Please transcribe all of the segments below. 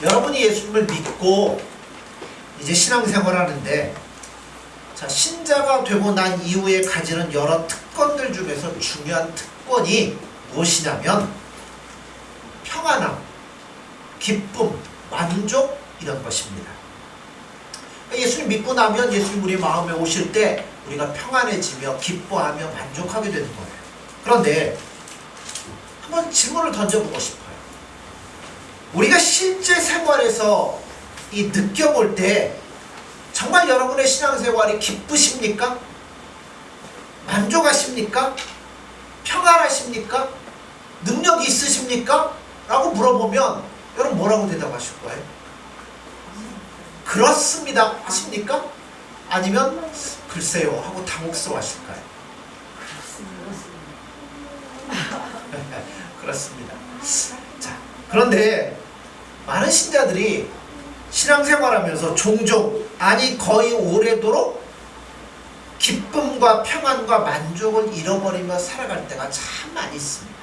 여러분이 예수님을 믿고 이제 신앙생활 하는데, 자, 신자가 되고 난 이후에 가지는 여러 특권들 중에서 중요한 특권이 무엇이냐면 평안함, 기쁨, 만족, 이런 것입니다. 예수님 믿고 나면 예수님 우리 마음에 오실 때 우리가 평안해지며 기뻐하며 만족하게 되는 거예요. 그런데 한번 질문을 던져보고 싶어요. 우리가 실제 생활에서 이 느껴볼 때 정말 여러분의 신앙생활이 기쁘십니까? 만족하십니까? 평안하십니까? 능력이 있으십니까? 라고 물어보면 여러분 뭐라고 대답하실 거예요? 그렇습니다 하십니까? 아니면 글쎄요 하고 당혹스러워하실까요? 그렇습니다. 자, 그런데 많은 신자들이 신앙생활하면서 종종, 아니 거의 오래도록 기쁨과 평안과 만족을 잃어버리며 살아갈 때가 참 많이 있습니다.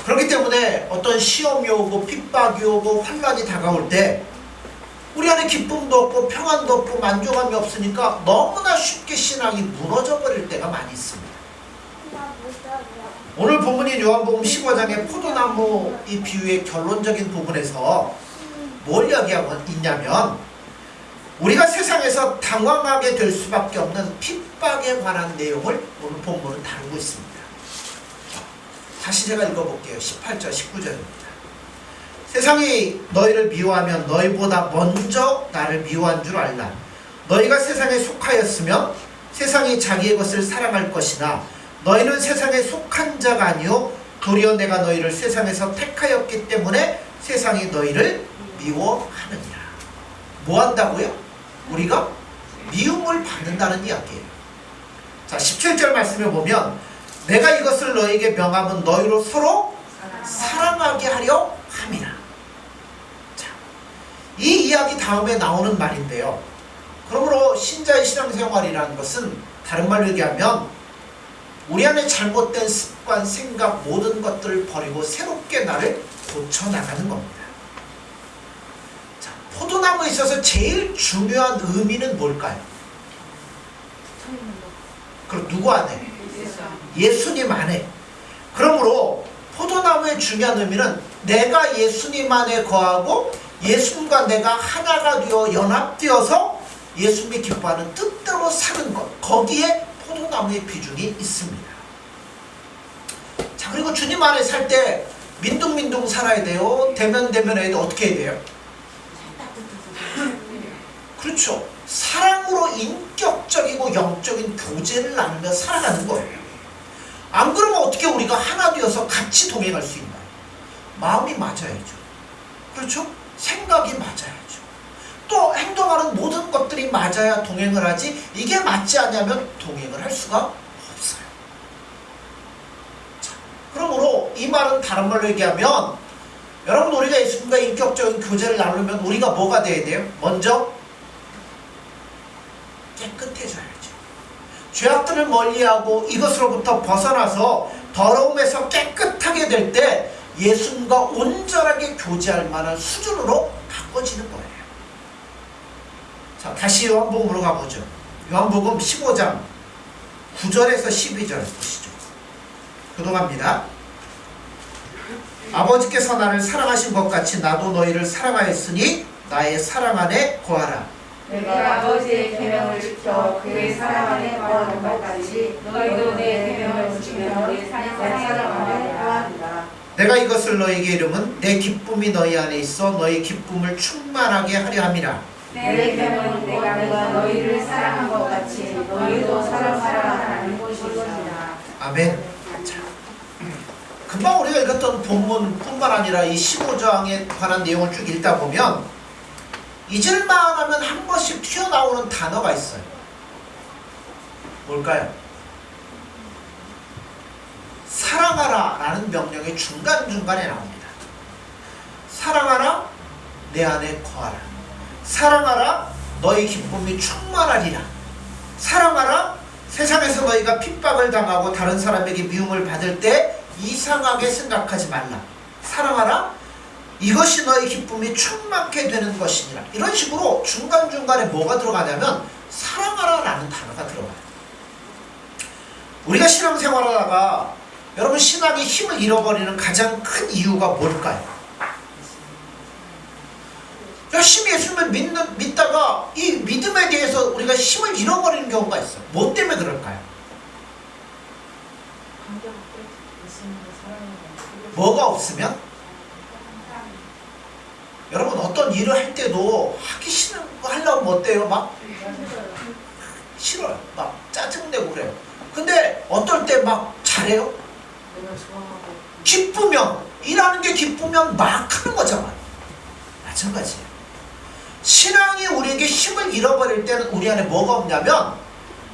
그렇기 때문에 어떤 시험이 오고 핍박이 오고 환난이 다가올 때 우리 안에 기쁨도 없고 평안도 없고 만족함이 없으니까 너무나 쉽게 신앙이 무너져 버릴 때가 많이 있습니다. 오늘 본문인 요한복음 15장의 포도나무 이 비유의 결론적인 부분에서 뭘 이야기하고 있냐면 우리가 세상에서 당황하게 될 수밖에 없는 핍박에 관한 내용을 오늘 본문은 다루고 있습니다. 다시 제가 읽어볼게요. 18절 19절입니다. 세상이 너희를 미워하면 너희보다 먼저 나를 미워한 줄 알라. 너희가 세상에 속하였으면 세상이 자기의 것을 사랑할 것이나 너희는 세상에 속한 자가 아니요 도리어 내가 너희를 세상에서 택하였기 때문에 세상이 너희를 미워하느니라. 뭐 한다고요? 우리가 미움을 받는다는 이야기예요. 자, 17절 말씀에 보면 내가 이것을 너희에게 명함은 너희로 서로 사랑하게 하려 함이라. 자, 이 이야기 다음에 나오는 말인데요. 그러므로 신자의 신앙생활이라는 것은 다른 말로 얘기하면 우리 안에 잘못된 습관, 생각, 모든 것들을 버리고 새롭게 나를 고쳐나가는 겁니다. 자, 포도나무에 있어서 제일 중요한 의미는 뭘까요? 그럼 누구 안에? 예수님 안에. 그러므로 포도나무의 중요한 의미는 내가 예수님 안에 거하고 예수님과 내가 하나가 되어 연합되어서 예수님이 기뻐하는 뜻대로 사는 것, 거기에 포도나무의 비중이 있습니다. 자, 그리고 주님 안에 살 때 민둥민둥 살아야 돼요? 대면대면해야 돼요? 어떻게 해야 돼요? 그렇죠. 사랑으로 인격적이고 영적인 교제를 나누며 살아가는 거예요. 안 그러면 어떻게 우리가 하나 되어서 같이 동행할 수 있나요? 마음이 맞아야죠. 그렇죠? 생각이 맞아야죠. 또 행동하는 모든 것들이 맞아야 동행을 하지, 이게 맞지 않냐면 동행을 할 수가 없어요. 자, 그러므로 이 말은 다른 말로 얘기하면 여러분 우리가 예수님과 인격적인 교제를 나누면 우리가 뭐가 돼야 돼요? 먼저 깨끗해져야죠. 죄악들을 멀리하고 이것으로부터 벗어나서 더러움에서 깨끗하게 될 때 예수님과 온전하게 교제할 만한 수준으로 바꿔지는 거예요. 자, 다시 요한복음으로 가보죠. 요한복음 15장 9절에서 12절 보시죠. 교독합니다. 아버지께서 나를 사랑하신 것 같이 나도 너희를 사랑하였으니 나의 사랑 안에 거하라. 내가 아버지의 계명을 지켜 그의 사랑 안에 거하는 것 같이 너희도 내 계명을 지키며 내 사랑 안에 거하리라. 내가 이것을 너희에게 이름은 내 기쁨이 너희 안에 있어 너희 기쁨을 충만하게 하려 함이라. 내 계명은 내가 너희를 사랑한 것 같이 너희도 사랑하라는 것이라. 아멘. 자, 금방 우리가 읽었던 본문뿐만 아니라 이 15장에 관한 내용을 쭉 읽다 보면 잊을만 하면 한 번씩 튀어나오는 단어가 있어요. 뭘까요? 사랑하라 라는 명령이 중간중간에 나옵니다. 사랑하라, 내 안에 거하라. 사랑하라, 너희 기쁨이 충만하리라. 사랑하라, 세상에서 너희가 핍박을 당하고 다른 사람에게 미움을 받을 때 이상하게 생각하지 말라. 사랑하라, 이것이 너의 기쁨이 충만케 되는 것이니라. 이런 식으로 중간중간에 뭐가 들어가냐면 사랑하라 라는 단어가 들어가요. 우리가 신앙생활하다가 여러분 신앙의 힘을 잃어버리는 가장 큰 이유가 뭘까요? 열심히 예수님을 믿다가 이 믿음에 대해서 우리가 힘을 잃어버리는 경우가 있어요. 뭐 때문에 그럴까요? 뭐가 없으면? 여러분 어떤 일을 할 때도 하기 싫은 거 하려고 하면 어때요? 막 싫어요. 막 짜증내고 그래요. 근데 어떨 때 막 잘해요? 기쁘면, 일하는 게 기쁘면 막 하는 거잖아요. 마찬가지예요. 신앙이 우리에게 힘을 잃어버릴 때는 우리 안에 뭐가 없냐면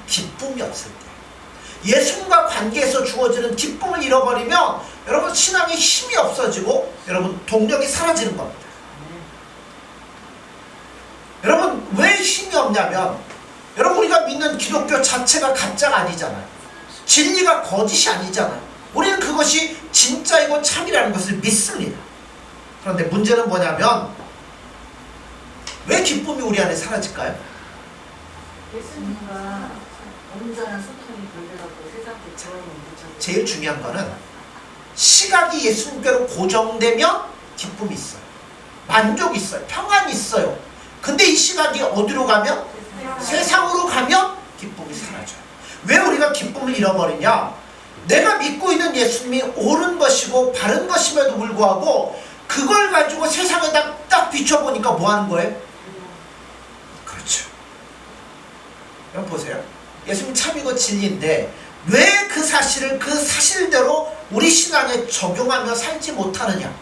기쁨이 없을 때, 예수님과 관계에서 주어지는 기쁨을 잃어버리면 여러분 신앙의 힘이 없어지고 여러분 동력이 사라지는 겁니다. 여러분 왜 힘이 없냐면 여러분 우리가 믿는 기독교 자체가 가짜가 아니잖아요. 진리가 거짓이 아니잖아요. 우리는 그것이 진짜이고 참이라는 것을 믿습니다. 그런데 문제는 뭐냐면 왜 기쁨이 우리 안에 사라질까요? 예수님과 온전한 소통이 걸려갖고 세상에 저항을 못하고. 제일 중요한 거는 시각이 예수님께로 고정되면 기쁨이 있어요. 만족이 있어요. 평안이 있어요. 근데 이 시각이 어디로 가면? 세상으로 가면 기쁨이 사라져요. 왜 우리가 기쁨을 잃어버리냐? 내가 믿고 있는 예수님이 옳은 것이고 바른 것임에도 불구하고 그걸 가지고 세상에 딱 비춰보니까 뭐 하는 거예요? 그렇죠. 여러분 보세요. 예수님 참이고 진리인데 왜 그 사실을 그 사실대로 우리 신앙에 적용하며 살지 못하느냐?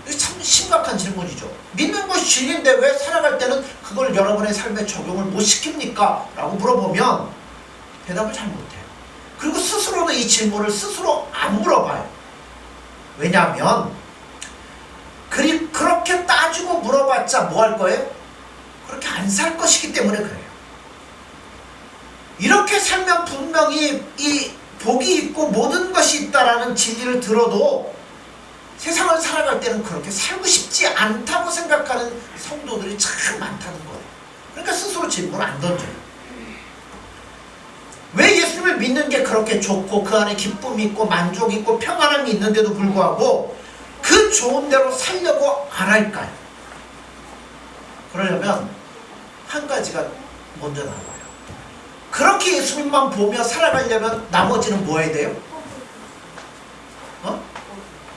이게 참 심각한 질문이죠. 믿는 것이 진리인데 왜 살아갈 때는 그걸 여러분의 삶에 적용을 못 시킵니까? 라고 물어보면 대답을 잘 못해요. 그리고 스스로도 이 질문을 스스로 안 물어봐요. 왜냐하면 그렇게 따지고 물어봤자 뭐 할 거예요? 그렇게 안 살 것이기 때문에 그래요. 이렇게 살면 분명히 이 복이 있고 모든 것이 있다라는 진리를 들어도 세상을 살아갈 때는 그렇게 살고 싶지 않다고 생각하는 성도들이 참 많다는 거예요. 그러니까 스스로 질문을 안 던져요. 왜 예수님을 믿는 게 그렇게 좋고 그 안에 기쁨이 있고 만족이 있고 평안함이 있는데도 불구하고 그 좋은 대로 살려고 안 할까요? 그러려면 한 가지가 먼저 나와요. 그렇게 예수님만 보며 살아가려면 나머지는 뭐 해야 돼요?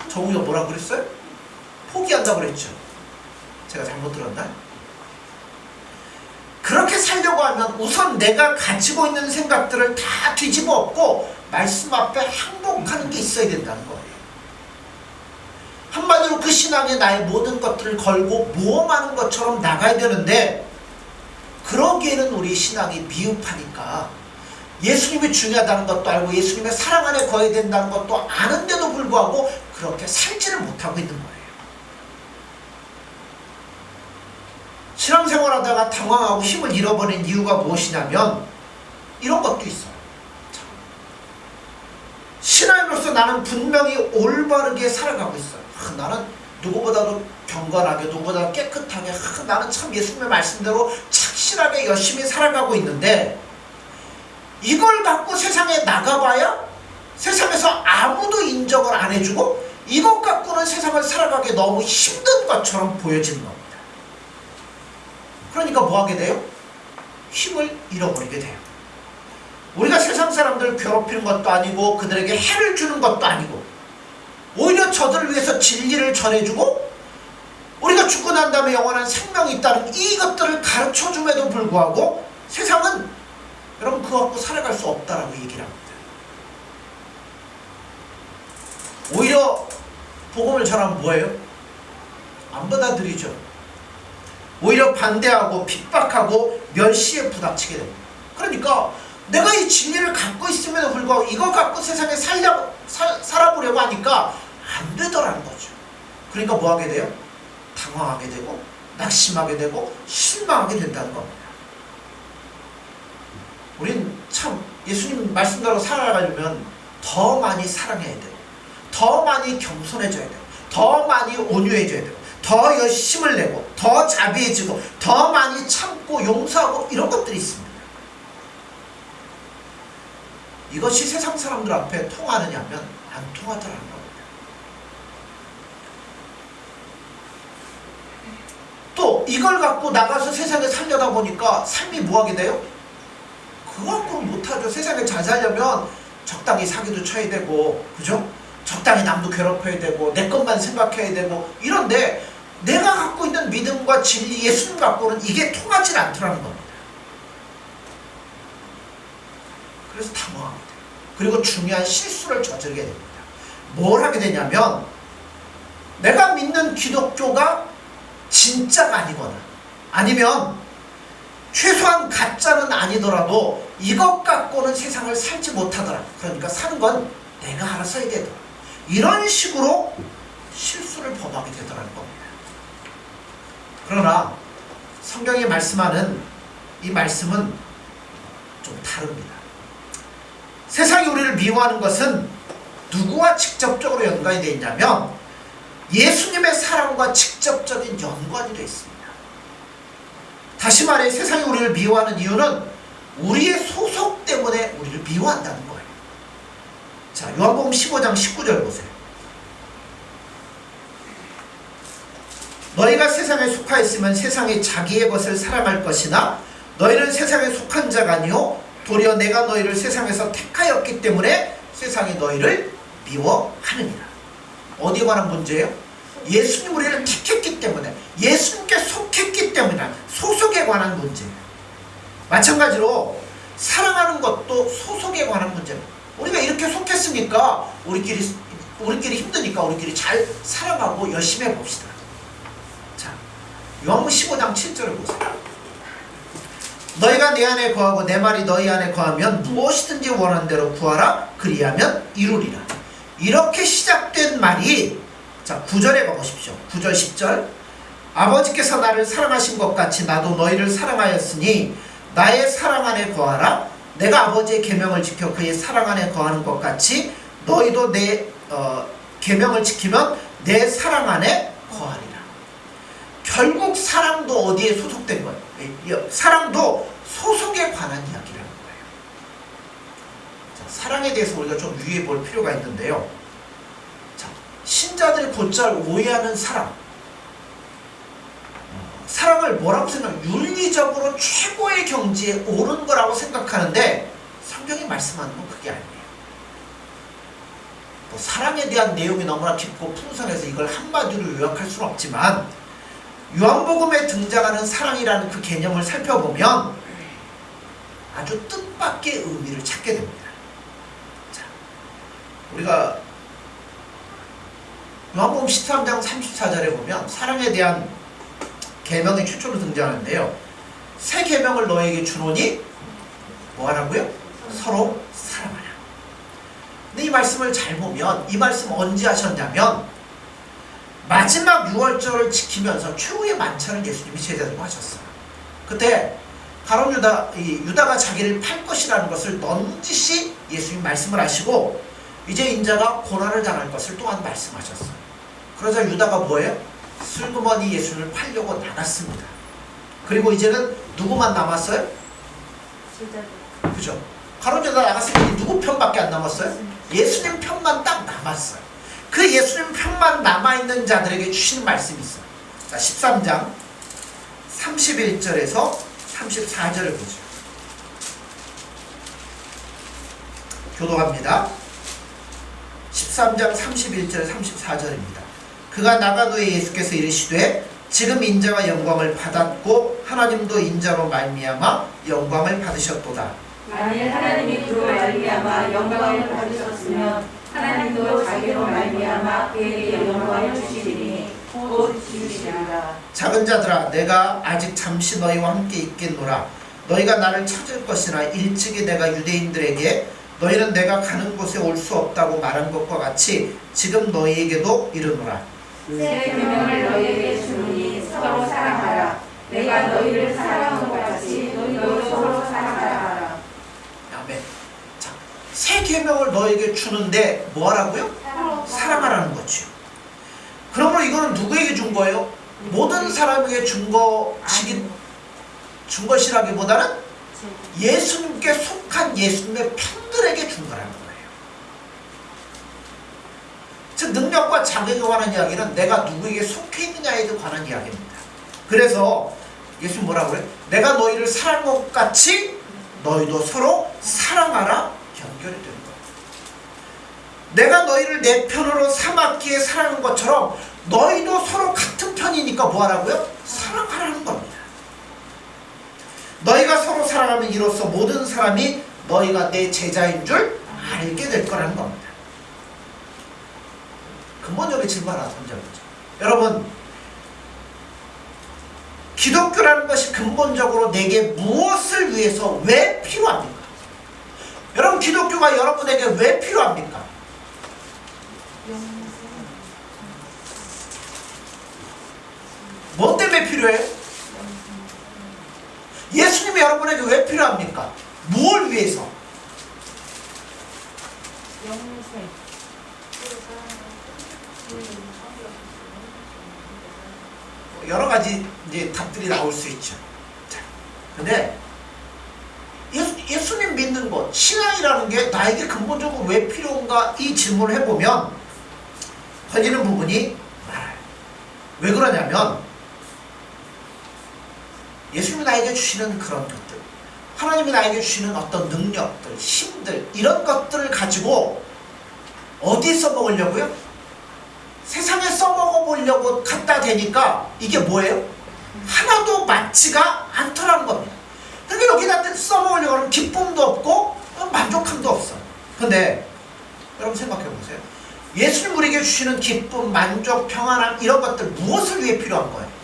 정우가 뭐라고 그랬어요? 포기한다고 그랬죠. 제가 잘못 들었나요? 그렇게 살려고 하면 우선 내가 가지고 있는 생각들을 다 뒤집어 엎고 말씀 앞에 항복하는 게 있어야 된다는 거예요. 한마디로 그 신앙에 나의 모든 것들을 걸고 모험하는 것처럼 나가야 되는데 그러기에는 우리 신앙이 미흡하니까 예수님이 중요하다는 것도 알고 예수님의 사랑 안에 거해야 된다는 것도 아는데도 불구하고 그렇게 살지를 못하고 있는 거예요. 신앙생활하다가 당황하고 힘을 잃어버린 이유가 무엇이냐면 이런 것도 있어요. 신앙인으로서 나는 분명히 올바르게 살아가고 있어요. 나는 누구보다도 경건하게 누구보다 깨끗하게 나는 참 예수님의 말씀대로 착실하게 열심히 살아가고 있는데 이걸 갖고 세상에 나가봐야 세상에서 아무도 인정을 안 해주고 이것 갖고는 세상을 살아가기 너무 힘든 것처럼 보여지는 겁니다. 그러니까 뭐 하게 돼요? 힘을 잃어버리게 돼요. 우리가 세상 사람들을 괴롭히는 것도 아니고 그들에게 해를 주는 것도 아니고 오히려 저들을 위해서 진리를 전해주고 우리가 죽고 난 다음에 영원한 생명이 있다는 이것들을 가르쳐줌에도 불구하고 세상은 여러분 그거 갖고 살아갈 수 없다라고 얘기를 합니다. 오히려 복음을 전하면 뭐예요? 안 받아들이죠. 오히려 반대하고 핍박하고 멸시에 부닥치게 됩니다. 그러니까 내가 이 진리를 갖고 있음에도 불구하고 이거 갖고 세상에 살아보려고 하니까 안 되더라는 거죠. 그러니까 뭐 하게 돼요? 당황하게 되고 낙심하게 되고 실망하게 된다는 겁니다. 우린 참 예수님 말씀대로 살아가려면 더 많이 사랑해야 돼요. 더 많이 겸손해져야 되고, 더 많이 온유해져야 되고, 더 열심을 내고, 더 자비해지고, 더 많이 참고 용서하고, 이런 것들이 있습니다. 이것이 세상 사람들 앞에 통하느냐 하면 안 통하더라는 겁니다. 또 이걸 갖고 나가서 세상에 살려다 보니까 삶이 뭐하게 돼요? 그거 갖고는 못하죠. 세상에 잘 살려면 적당히 사기도 쳐야 되고, 그죠? 적당히 남도 괴롭혀야 되고, 내 것만 생각해야 되고, 이런데 내가 갖고 있는 믿음과 진리, 예수님 갖고는 이게 통하지 않더라는 겁니다. 그래서 당황하게 돼요. 그리고 중요한 실수를 저지르게 됩니다. 뭘 하게 되냐면, 내가 믿는 기독교가 진짜가 아니거나, 아니면 최소한 가짜는 아니더라도 이것 갖고는 세상을 살지 못하더라. 그러니까 사는 건 내가 알아서 해야 되더라. 이런 식으로 실수를 범하게 되더라는 겁니다. 그러나 성경이 말씀하는 이 말씀은 좀 다릅니다. 세상이 우리를 미워하는 것은 누구와 직접적으로 연관이 되어 있냐면 예수님의 사랑과 직접적인 연관이 되어 있습니다. 다시 말해 세상이 우리를 미워하는 이유는 우리의 소속 때문에 우리를 미워한다는 거예요. 자, 요한복음 15장 19절 보세요. 너희가 세상에 속하였으면 세상이 자기의 것을 사랑할 것이나 너희는 세상에 속한 자가 아니요 도리어 내가 너희를 세상에서 택하였기 때문에 세상이 너희를 미워하느니라. 어디에 관한 문제예요? 예수님 우리를 택했기 때문에, 예수님께 속했기 때문에 소속에 관한 문제예요. 마찬가지로 사랑하는 것도 소속에 관한 문제입니다. 우리가 이렇게 속했으니까 우리끼리 힘드니까 우리끼리 잘 사랑하고 열심히 해봅시다. 자, 요한복음 15장 7절을 보세요. 너희가 내 안에 거하고 내 말이 너희 안에 거하면 무엇이든지 원하는 대로 구하라. 그리하면 이루리라. 이렇게 시작된 말이, 자 9절에 가보십시오. 9절 10절. 아버지께서 나를 사랑하신 것 같이 나도 너희를 사랑하였으니 나의 사랑 안에 거하라. 내가 아버지의 계명을 지켜 그의 사랑 안에 거하는 것 같이 너희도 내 계명을 지키면 내 사랑 안에 거하리라. 결국 사랑도 어디에 소속된 거예요? 사랑도 소속에 관한 이야기라는 거예요. 자, 사랑에 대해서 우리가 좀 유의해 볼 필요가 있는데요. 자, 신자들이 곧잘 오해하는 사랑을 뭐라고 윤리적으로 최고의 경지에 오른 거라고 생각하는데 성경이 말씀하는 건 그게 아니에요. 뭐 사랑에 대한 내용이 너무나 깊고 풍성해서 이걸 한마디로 요약할 수는 없지만 요한복음에 등장하는 사랑이라는 그 개념을 살펴보면 아주 뜻밖의 의미를 찾게 됩니다. 자, 우리가 요한복음 13장 34절에 보면 사랑에 대한 계명이 최초로 등장하는데요. 새 계명을 너에게 주노니 뭐하라고요? 서로 사랑하라. 근데 이 말씀을 잘 보면 이 말씀 언제 하셨냐면 마지막 6월절을 지키면서 최후의 만찬을 예수님이 제자들과 하셨어요. 그때 가룟 유다가 자기를 팔 것이라는 것을 넌지시 예수님 말씀을 하시고 이제 인자가 고난을 당할 것을 또한 말씀하셨어요. 그러자 유다가 뭐예요? 슬그머니 예수님을 팔려고 나갔습니다. 그리고 이제는 누구만 남았어요? 그죠? 가룟 유다 나갔을 때 누구 편밖에 안 남았어요? 예수님 편만 딱 남았어요. 그 예수님 편만 남아있는 자들에게 주시는 말씀이 있어요. 자, 13장 31절에서 34절을 보죠. 교독합니다. 13장 31절 34절입니다. 그가 나간 후에 예수께서 이르시되 지금 인자가 영광을 받았고 하나님도 인자로 말미암아 영광을 받으셨도다. 만일 하나님이 그로 말미암아 영광을 받으셨으면 하나님도 자기로 말미암아 그에게 영광을 주시리니 곧 주시리라. 작은 자들아 내가 아직 잠시 너희와 함께 있겠노라. 너희가 나를 찾을 것이나 일찍이 내가 유대인들에게 너희는 내가 가는 곳에 올 수 없다고 말한 것과 같이 지금 너희에게도 이르노라. 새 계명을 너희에게 주노니 서로 사랑하라. 내가 너희를 사랑한 것 같이 너희도 서로 사랑하라. 아멘. 자, 새 계명을 너에게 주는데 뭐 하라고요? 사랑하라는 거죠. 그러므로 이거는 누구에게 준 거예요? 모든 사람에게 준 것이라기보다는 예수님께 속한 예수님의 편들에게 준 거라는 거예요. 즉 능력과 자격에 관한 이야기는 내가 누구에게 속해 있느냐에 관한 이야기입니다. 그래서 예수님 뭐라고 그래? 내가 너희를 사랑한 것 같이 너희도 서로 사랑하라 연결이 되는 거예요. 내가 너희를 내 편으로 삼았기에 사랑하는 것처럼 너희도 서로 같은 편이니까 뭐 하라고요? 사랑하라는 겁니다. 너희가 서로 사랑하면 이로써 모든 사람이 너희가 내 제자인 줄 알게 될 거라는 겁니다. 근본적인 질문 하나 던져보죠. 여러분, 기독교라는 것이 근본적으로 내게 무엇을 위해서 왜 필요합니까? 여러분, 기독교가 여러분에게 왜 필요합니까? 뭐 때문에 필요해요? 예수님이 여러분에게 왜 필요합니까? 무엇을 위해서? 여러 가지 이제 답들이 나올 수 있죠. 자, 근데 예수님 믿는 것, 신앙이라는 게 나에게 근본적으로 왜 필요한가 이 질문을 해보면 걸리는 부분이 많아요. 왜 그러냐면 예수님이 나에게 주시는 그런 것들, 하나님이 나에게 주시는 어떤 능력들, 힘들, 이런 것들을 가지고 어디에 써먹으려고요? 세상에 써먹어보려고 갖다 대니까 이게 뭐예요? 하나도 맞지가 않더라는 겁니다. 그러니까 여기다 써먹으려고 하면 기쁨도 없고 만족함도 없어요. 근데 여러분 생각해보세요. 예수님 우리에게 주시는 기쁨, 만족, 평안함 이런 것들 무엇을 위해 필요한 거예요?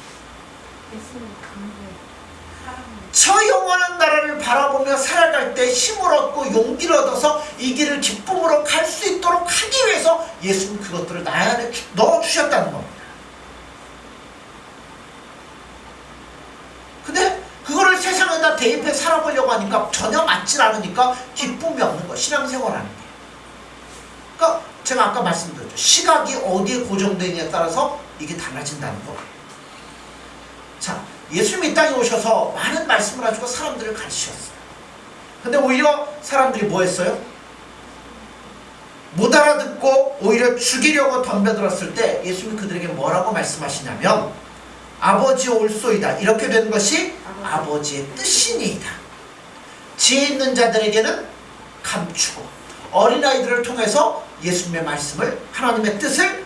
저 영원한 나라를 바라보며 살아갈 때 힘을 얻고 용기를 얻어서 이 길을 기쁨으로 갈 수 있도록 하기 위해서 예수님 그것들을 나 안에 넣어주셨다는 겁니다. 근데 그거를 세상에다 대입해 살아보려고 하니까 전혀 맞질 않으니까 기쁨이 없는 거예요. 신앙생활하는 게. 그러니까 제가 아까 말씀드렸죠. 시각이 어디에 고정되느냐에 따라서 이게 달라진다는 거예요. 자, 예수님이 이 땅에 오셔서 많은 말씀을 가지고 사람들을 가르치셨어요. 근데 오히려 사람들이 뭐 했어요? 못 알아듣고 오히려 죽이려고 덤벼들었을 때 예수님이 그들에게 뭐라고 말씀하시냐면 아버지 올소이다. 이렇게 된 것이 아버지의 뜻이니이다. 지혜 있는 자들에게는 감추고 어린아이들을 통해서 예수님의 말씀을, 하나님의 뜻을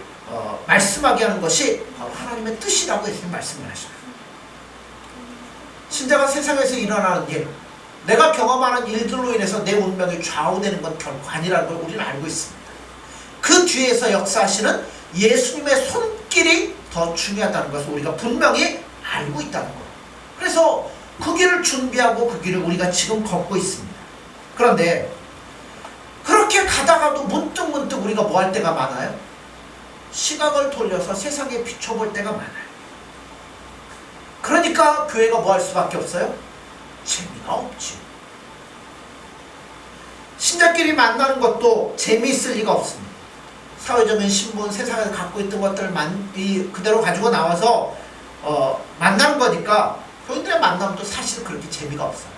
말씀하게 하는 것이 바로 하나님의 뜻이라고 예수님 말씀을 하셔요. 신자가 세상에서 일어나는 일, 내가 경험하는 일들로 인해서 내 운명이 좌우되는 건 결코 아니라는 걸 우리는 알고 있습니다. 그 뒤에서 역사하시는 예수님의 손길이 더 중요하다는 것을 우리가 분명히 알고 있다는 거예요. 그래서 그 길을 준비하고 그 길을 우리가 지금 걷고 있습니다. 그런데 그렇게 가다가도 문득문득 우리가 뭐 할 때가 많아요? 시각을 돌려서 세상에 비춰볼 때가 많아요. 그러니까 교회가 뭐 할 수밖에 없어요? 재미가 없지. 신자끼리 만나는 것도 재미있을 리가 없습니다. 사회적인 신분, 세상에서 갖고 있던 것들을 그대로 가지고 나와서 만나는 거니까 교인들의 만남도 사실 그렇게 재미가 없어요.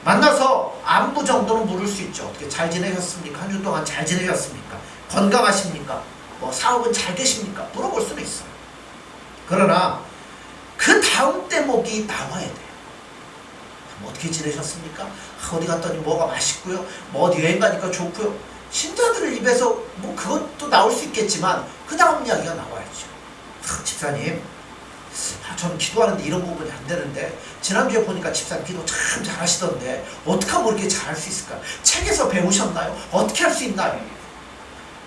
만나서 안부 정도는 물을 수 있죠. 어떻게 잘 지내셨습니까? 한 주 동안 잘 지내셨습니까? 건강하십니까? 뭐 사업은 잘 되십니까? 물어볼 수는 있어요. 그러나 그 다음 대목이 나와야 돼요. 뭐 어떻게 지내셨습니까? 어디 갔더니 뭐가 맛있고요. 뭐 어디 여행 가니까 좋고요. 신자들 입에서 뭐 그것도 나올 수 있겠지만 그 다음 이야기가 나와야죠. 집사님, 저는 기도하는데 이런 부분이 안 되는데 지난주에 보니까 집사님 기도 참 잘하시던데 어떻게 하면 그렇게 잘할 수 있을까요? 책에서 배우셨나요? 어떻게 할 수 있나요?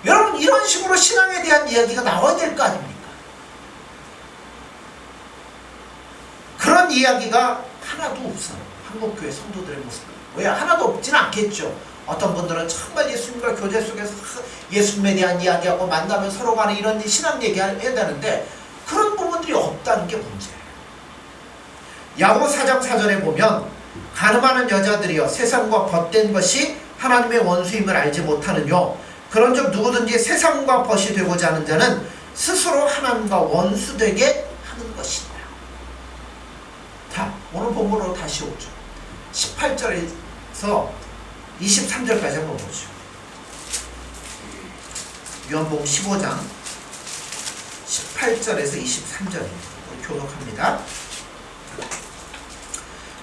여러분 이런 식으로 신앙에 대한 이야기가 나와야 될 거 아닙니까? 그런 이야기가 하나도 없어요. 한국교회 성도들의 모습은. 왜? 하나도 없지는 않겠죠. 어떤 분들은 정말 예수님과 교제 속에서 예수님에 대한 이야기하고 만나면 서로 간에 이런 신앙 얘기해야 되는데 그런 부분들이 없다는 게 문제예요. 야고 4장 4절에 보면 가늠하는 여자들이여 세상과 벗된 것이 하나님의 원수임을 알지 못하느뇨. 그런즉 누구든지 세상과 벗이 되고자 하는 자는 스스로 하나님과 원수되게 하는 것이다. 자, 오늘 본문으로 다시 오죠. 18절에서 23절까지 한번 보죠. 요한복음 15장 18절에서 23절입니다. 교독합니다.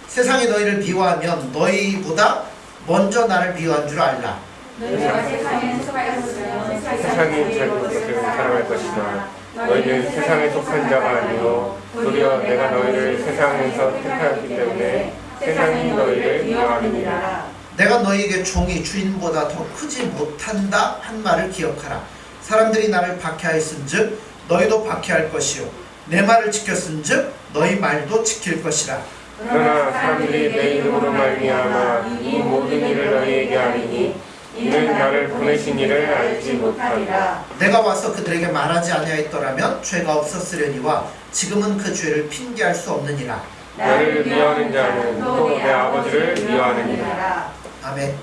세상이 너희를 미워하면 너희보다 먼저 나를 미워한 줄 알라. 너희가 세상에 속하였으면 세상이 자기 것을 사랑할 것이나 너희는 세상에 속한 자가 아니요 도리어 내가 너희를 세상에서 택하였기 때문에 세상이 너희를 미워하느니라. 내가 너희에게 종이 주인보다 더 크지 못한다 한 말을 기억하라. 사람들이 나를 박해하였은즉 너희도 박해할 것이요 내 말을 지켰은즉 너희 말도 지킬 것이라. 그러나 사람들이 내 이름으로 말미암아 이 모든 일을 너희에게 하리니 이는 나를 보내신 이를 알지 못하리라. 내가 와서 그들에게 말하지 아니하였더라면 죄가 없었으려니와 지금은 그 죄를 핑계할 수 없느니라. 나를 미워하는 자는 또 내 아버지를 미워하느니라. 아멘.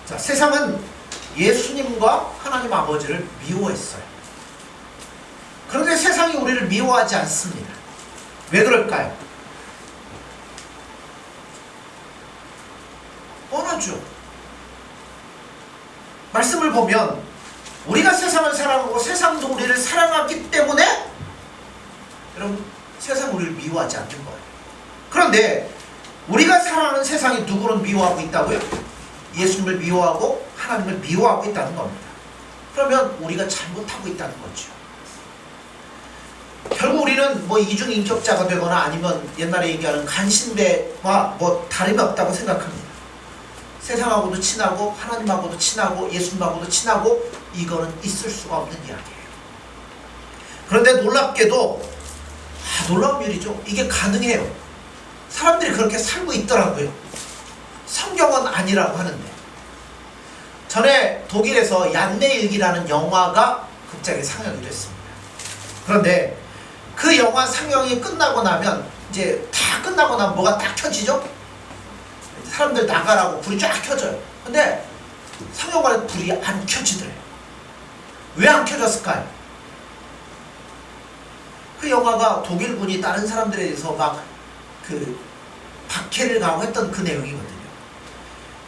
자, 세상은 예수님과 하나님 아버지를 미워했어요. 그런데 세상이 우리를 미워하지 않습니다. 왜 그럴까요? 뻔하죠. 말씀을 보면 우리가 세상을 사랑하고 세상도 우리를 사랑하기 때문에 여러분 세상 우리를 미워하지 않는 거예요. 그런데 우리가 사랑하는 세상이 누구를 미워하고 있다고요? 예수님을 미워하고 하나님을 미워하고 있다는 겁니다. 그러면 우리가 잘못하고 있다는 거죠. 결국 우리는 뭐 이중인격자가 되거나 아니면 옛날에 얘기하는 간신배와 뭐 다름이 없다고 생각합니다. 세상하고도 친하고 하나님하고도 친하고 예수님하고도 친하고 이거는 있을 수가 없는 이야기예요. 그런데 놀랍게도 놀라운 일이죠. 이게 가능해요. 사람들이 그렇게 살고 있더라고요. 성경은 아니라고 하는데. 전에 독일에서 얀네일기라는 영화가 극장에 상영이 됐습니다. 그런데 그 영화 상영이 끝나고 나면 이제 다 끝나고 나면 뭐가 딱 켜지죠? 사람들 나가라고 불이 쫙 켜져요. 근데 상영관에 불이 안 켜지더래요. 왜 안 켜졌을까요? 그 영화가 독일군이 다른 사람들에 대해서 막 그 박해를 가하고 했던 그 내용이거든요.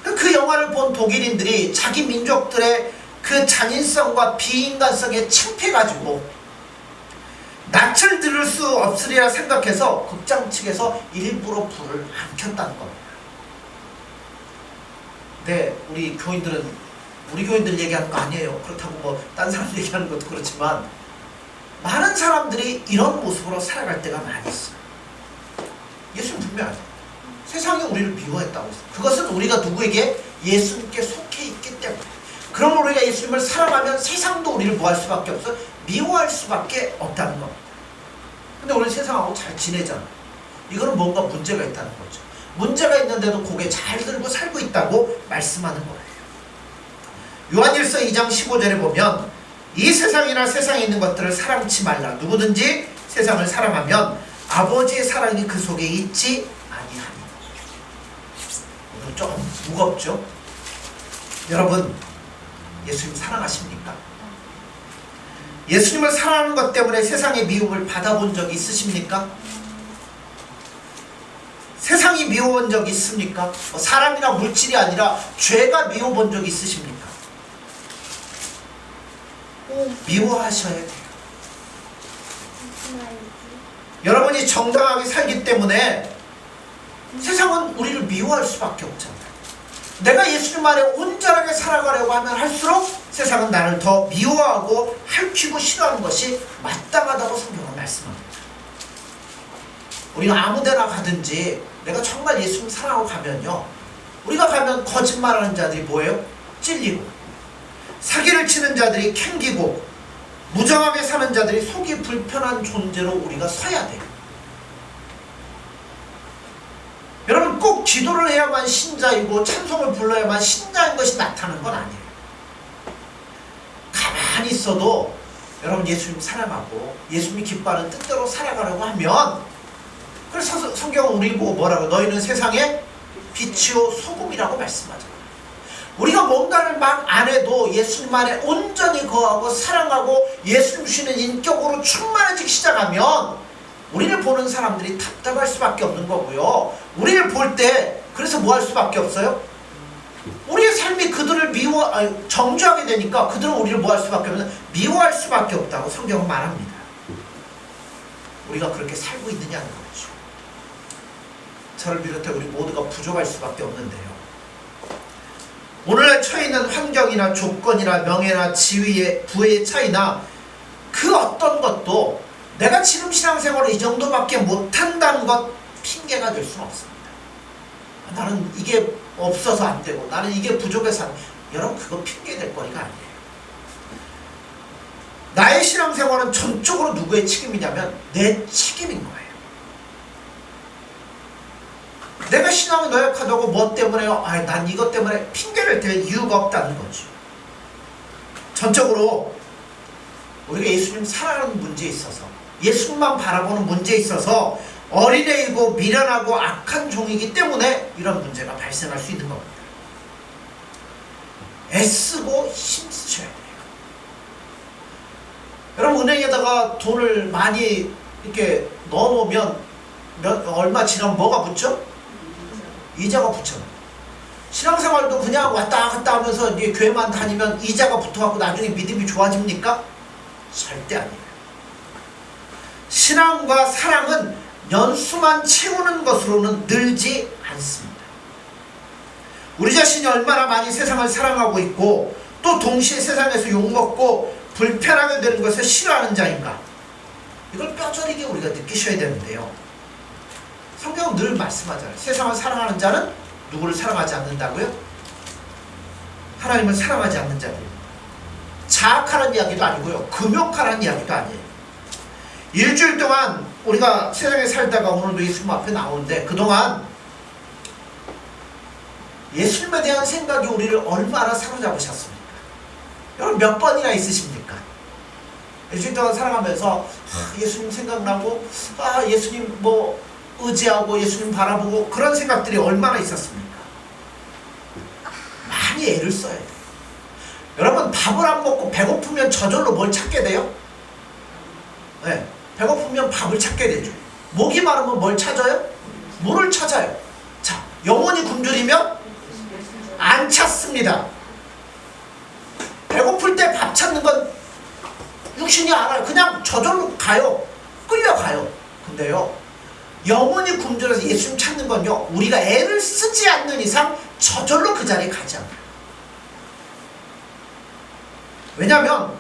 그 영화를 본 독일인들이 자기 민족들의 그 잔인성과 비인간성에 창피해가지고 낯을 들을 수 없으리라 생각해서 극장 측에서 일부러 불을 안 켰다는 겁니다. 네, 우리 교인들 얘기하는 거 아니에요. 그렇다고 뭐 딴 사람들 얘기하는 것도 그렇지만 많은 사람들이 이런 모습으로 살아갈 때가 많이 있어요. 예수님 분명하죠. 세상이 우리를 미워했다고 했어요. 그것은 우리가 누구에게? 예수님께 속해 있기 때문에. 그럼 우리가 예수님을 사랑하면 세상도 우리를 뭐 할 수밖에 없어요? 미워할 수밖에 없다는 겁니다. 근데 우리 세상하고 잘 지내잖아. 이거는 뭔가 문제가 있다는 거죠. 문제가 있는데도 고개 잘 들고 살고 있다고 말씀하는 거예요. 요한일서 2장 15절에 보면 이 세상이나 세상에 있는 것들을 사랑치 말라. 누구든지 세상을 사랑하면 아버지의 사랑이 그 속에 있지 아니하니. 이거 좀 무겁죠? 여러분, 예수님 사랑하십니까? 예수님을 사랑하는 것 때문에 세상의 미움을 받아본 적 있으십니까? 세상이 미워본 적 있습니까? 사람이나 물질이 아니라 죄가 미워본 적 있으십니까? 미워하셔야 돼요. 여러분이 정당하게 살기 때문에 세상은 우리를 미워할 수밖에 없잖아요. 내가 예수님 안에 온전하게 살아가려고 하면 할수록 세상은 나를 더 미워하고 핥히고 싫어하는 것이 마땅하다고 성경은 말씀합니다. 우리가 아무데나 가든지 내가 정말 예수님 사랑하고 가면요, 우리가 가면 거짓말하는 자들이 뭐예요? 찔리고, 사기를 치는 자들이 캥기고, 무정하게 사는 자들이 속이 불편한 존재로 우리가 서야 돼요. 여러분, 꼭 기도를 해야만 신자이고 찬송을 불러야만 신자인 것이 나타나는 건 아니에요. 가만히 있어도 여러분 예수님 사랑하고 예수님이 기뻐하는 뜻대로 살아가려고 하면, 그래서 성경은 우리 보고 뭐라고? 너희는 세상의 빛이요 소금이라고 말씀하잖아요. 우리가 뭔가를 막 안 해도 예수님 안에 온전히 거하고 사랑하고 예수님 주시는 인격으로 충만해지기 시작하면 우리를 보는 사람들이 답답할 수밖에 없는 거고요. 우리를 볼 때 그래서 뭐 할 수밖에 없어요? 우리의 삶이 그들을 정죄하게 되니까 그들은 우리를 뭐 할 수밖에 없는, 미워할 수밖에 없다고 성경은 말합니다. 우리가 그렇게 살고 있느냐는 거죠. 저를 비롯해 우리 모두가 부족할 수밖에 없는데요. 오늘날 처해 있는 환경이나 조건이나 명예나 지위의 부의 차이나 그 어떤 것도 내가 지금 신앙생활을 이 정도밖에 못한다는 것 핑계가 될 수는 없습니다. 나는 이게 없어서 안 되고 나는 이게 부족해서 안 되고. 여러분 그거 핑계 될 거리가 아니에요. 나의 신앙생활은 전적으로 누구의 책임이냐면 내 책임인 거예요. 내가 신앙이 노약하다고 뭐 때문에요? 난 이것 때문에 핑계를 댈 이유가 없다는 거죠. 전적으로 우리가 예수님 사랑하는 문제에 있어서, 예수님만 바라보는 문제에 있어서 어린애이고 미련하고 악한 종이기 때문에 이런 문제가 발생할 수 있는 겁니다. 애쓰고 힘쓰셔야 돼요. 여러분 은행에다가 돈을 많이 이렇게 넣어놓으면 얼마 지나면 뭐가 붙죠? 이자가 붙잖아요. 신앙생활도 그냥 왔다 갔다 하면서 이제 교회만 다니면 이자가 붙어갖고 나중에 믿음이 좋아집니까? 절대 아니에요. 신앙과 사랑은 연수만 채우는 것으로는 늘지 않습니다. 우리 자신이 얼마나 많이 세상을 사랑하고 있고 또 동시에 세상에서 욕먹고 불편하게 되는 것을 싫어하는 자인가, 이걸 뼈저리게 우리가 느끼셔야 되는데요. 성경은 늘 말씀하잖아요. 세상을 사랑하는 자는 누구를 사랑하지 않는다고요? 하나님을 사랑하지 않는 자들입니다. 자학하는 이야기도 아니고요, 금욕하는 이야기도 아니에요. 일주일 동안 우리가 세상에 살다가 오늘도 예수님 앞에 나오는데 그동안 예수님에 대한 생각이 우리를 얼마나 사로잡으셨습니까? 여러분 몇 번이나 있으십니까? 일주일 동안 살아가면서 예수님 생각나고 예수님 뭐 의지하고 예수님 바라보고 그런 생각들이 얼마나 있었습니까? 많이 애를 써야 돼요. 여러분 밥을 안 먹고 배고프면 저절로 뭘 찾게 돼요? 네, 배고프면 밥을 찾게 되죠. 목이 마르면 뭘 찾아요? 물을 찾아요. 자, 영혼이 굶주리면 안 찾습니다. 배고플 때 밥 찾는 건 육신이 알아요. 그냥 저절로 가요. 끌려가요. 근데요, 영혼이 굶주려서 예수님 찾는 건요, 우리가 애를 쓰지 않는 이상 저절로 그 자리에 가지 않아요. 왜냐하면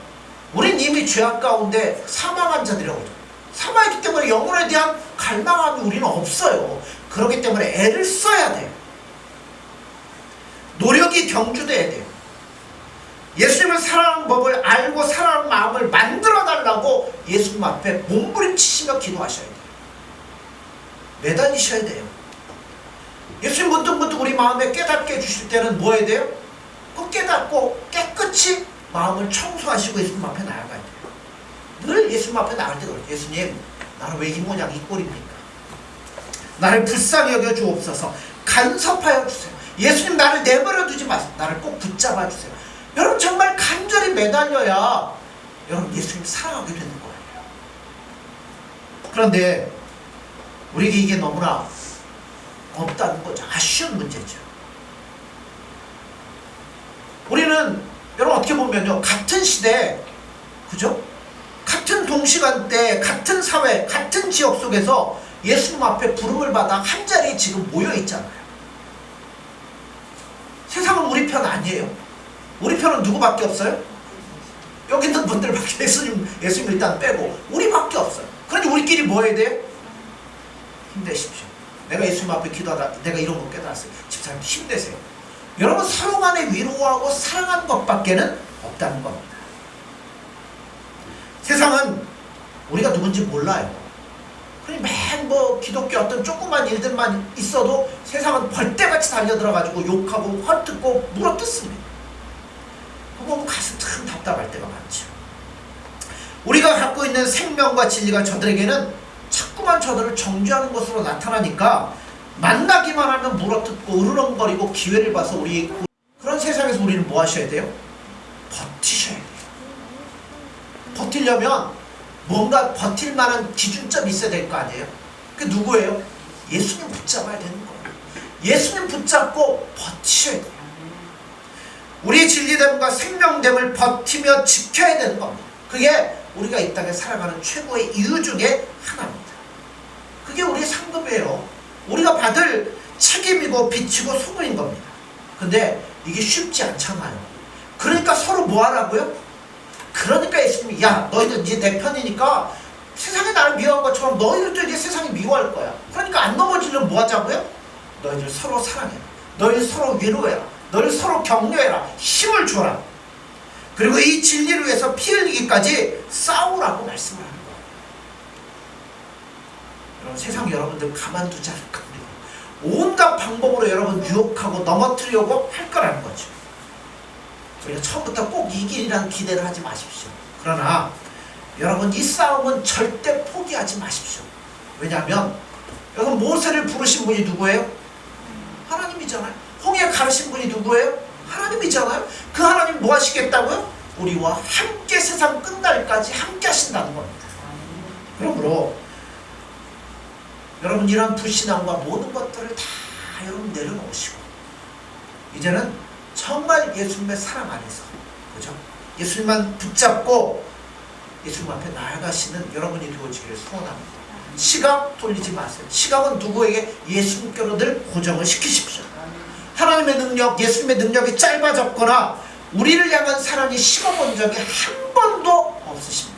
우린 이미 죄악 가운데 사망한 자들이라고 하죠. 사망했기 때문에 영혼에 대한 갈망함이 우리는 없어요. 그렇기 때문에 애를 써야 돼요. 노력이 경주돼야 돼요. 예수님을 사랑하는 법을 알고 사랑하는 마음을 만들어 달라고 예수님 앞에 몸부림치시며 기도하셔야 돼요. 매달리셔야 돼요. 예수님 문득문득 우리 마음에 깨닫게 해주실 때는 뭐 해야 돼요? 그 깨닫고 깨끗이 마음을 청소하시고 예수님 앞에 나아가야 돼요. 늘 예수님 앞에 나갈 때 그래요. 예수님, 나는 왜 이 모양 이 꼴입니까? 나를 불쌍히 여겨 주옵소서. 간섭하여 주세요. 예수님, 나를 내버려 두지 마세요. 나를 꼭 붙잡아 주세요. 여러분 정말 간절히 매달려야 여러분 예수님 사랑하게 되는 거예요. 그런데 우리에게 이게 너무나 없다는 거죠. 아쉬운 문제죠. 우리는 여러분 어떻게 보면요, 같은 시대, 그죠? 같은 동시간대, 같은 사회, 같은 지역 속에서 예수님 앞에 부름을 받아 한자리에 지금 모여 있잖아요. 세상은 우리 편 아니에요. 우리 편은 누구밖에 없어요? 여기 있는 분들밖에, 예수님 일단 빼고 우리밖에 없어요. 그러니 우리끼리 뭐 해야 돼요? 힘내십시오. 내가 예수님 앞에 기도하다 내가 이런 거 깨달았어요. 집사님 힘내세요. 여러분 서로 간에 위로하고 사랑하는 것밖에는 없다는 겁니다. 세상은 우리가 누군지 몰라요. 그러니 맨 뭐 기독교 어떤 조그만 일들만 있어도 세상은 벌떼같이 달려들어가지고 욕하고 헐뜯고 물어뜯습니다. 그거 보면 가슴 참 답답할 때가 많죠. 우리가 갖고 있는 생명과 진리가 저들에게는 자꾸만 저들을 정죄하는 것으로 나타나니까 만나기만 하면 물어뜯고 으르렁거리고 기회를 봐서 우리 그런 세상에서 그래서 우리는 뭐 하셔야 돼요? 버티셔야 돼요. 버티려면 뭔가 버틸 만한 기준점이 있어야 될 거 아니에요? 그게 누구예요? 예수님 붙잡아야 되는 거예요. 예수님 붙잡고 버티셔야 돼요. 우리의 진리됨과 생명됨을 버티며 지켜야 되는 겁니다. 그게 우리가 이 땅에 살아가는 최고의 이유 중에 하나입니다. 그게 우리의 상급이에요. 우리가 받을 책임이고 빚이고 소문인 겁니다. 근데 이게 쉽지 않잖아요. 그러니까 서로 뭐 하라고요? 그러니까 예수님이 야 너희들 이제 내 편이니까 세상이 나를 미워한 것처럼 너희들도 이제 세상이 미워할 거야. 그러니까 안 넘어지려면 뭐 하자고요? 너희들 서로 사랑해라. 너희들 서로 위로해라. 너희들 서로 격려해라. 힘을 줘라. 그리고 이 진리를 위해서 피 흘리기까지 싸우라고 말씀을 하는 거예요. 여러분 세상 여러분들 가만두지 않을 겁니다. 온갖 방법으로 여러분 유혹하고 넘어뜨리려고 할 거라는 거죠. 우리가 처음부터 꼭 이기리란 기대를 하지 마십시오. 그러나 여러분 이 싸움은 절대 포기하지 마십시오. 왜냐하면 여러분 모세를 부르신 분이 누구예요? 하나님이잖아요. 홍해 가르신 분이 누구예요? 하나님이잖아요. 그 하나님 뭐 하시겠다고요? 우리와 함께 세상 끝날까지 함께 하신다는 겁니다. 그러므로 여러분 이런 불신앙과 모든 것들을 다 여러분 내려놓으시고 이제는 정말 예수님의 사랑 안에서 그죠? 예수님만 붙잡고 예수님 앞에 나아가시는 여러분이 되어지기를 소원합니다. 시각 돌리지 마세요. 시각은 누구에게? 예수님께로 늘 고정을 시키십시오. 하나님의 능력, 예수님의 능력이 짧아졌거나 우리를 향한 사랑이 식어본 적이 한 번도 없으십니다.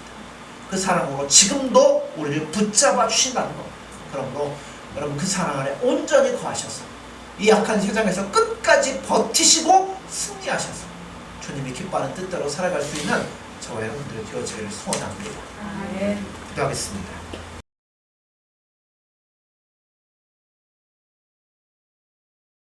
그 사랑으로 지금도 우리를 붙잡아 주신다는 겁니다. 그러므로 여러분 그 사랑 안에 온전히 거하셔서 이 약한 세상에서 끝까지 버티시고 승리하셔서 주님이 기뻐하는 뜻대로 살아갈 수 있는 저와 여러분들의 되어지기를 소원합니다. 아멘. 기도하겠습니다.